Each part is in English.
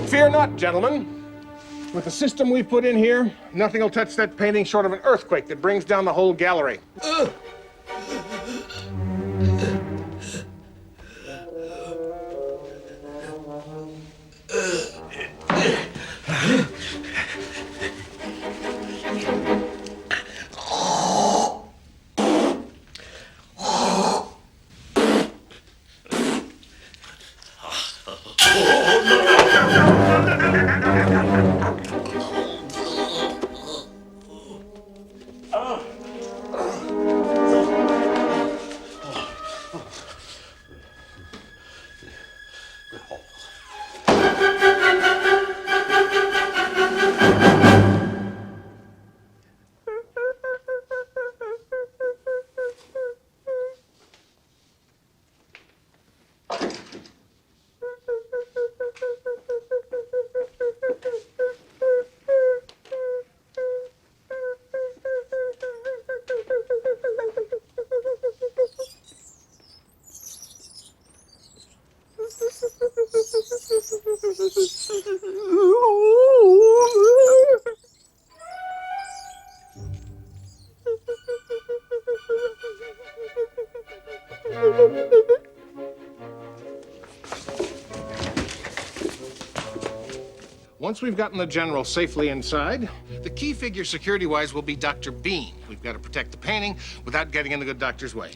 Fear not, gentlemen. With the system we put in here, nothing will touch that painting short of an earthquake that brings down the whole gallery. Once we've gotten the general safely inside, the key figure security-wise will be Dr. Bean. We've got to protect the painting without getting in the good doctor's way.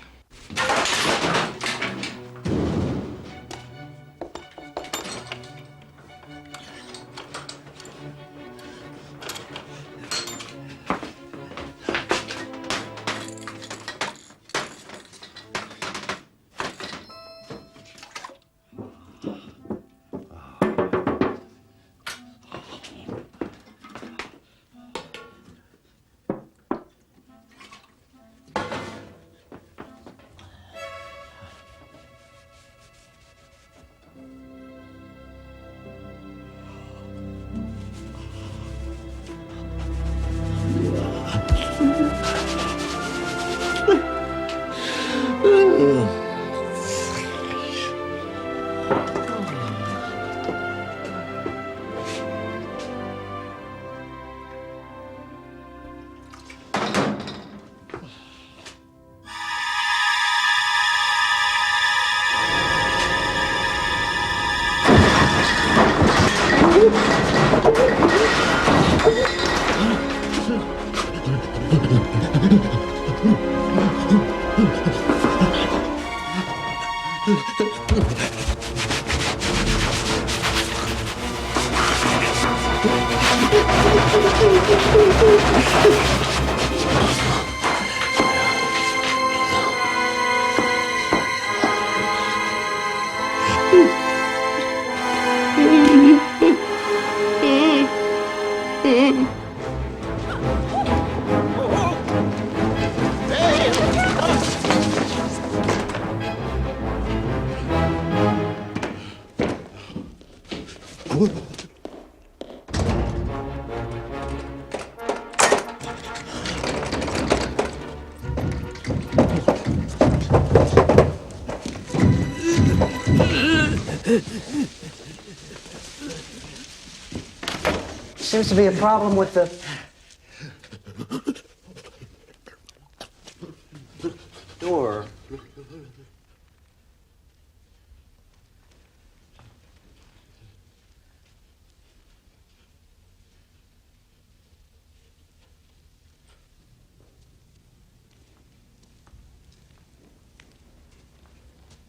Seems to be a problem with the... door.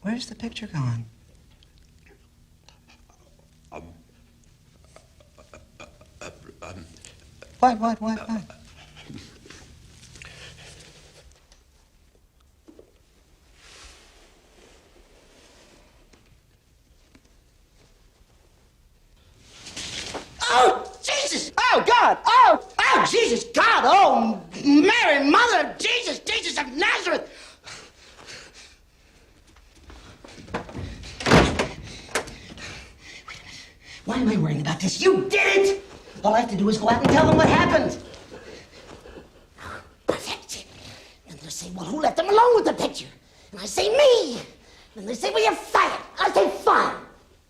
Where's the picture gone? What? Oh, Jesus! Oh, God! Oh, Jesus, God! Oh, Mary, Mother of Jesus, Jesus of Nazareth! Why am I worrying about this? You did it! All I have to do is go out and tell them what happened. That's it. And they'll say, well, who let them alone with the picture? And I say, me! Then they say, well, you're fired. I say, fired.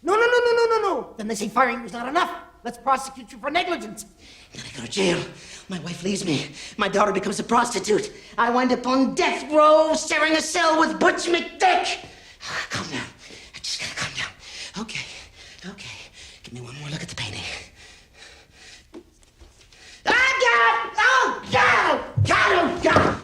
No. Then they say, firing was not enough. Let's prosecute you for negligence. Then I go to jail. My wife leaves me. My daughter becomes a prostitute. I wind up on death row, sharing a cell with Butch McDick.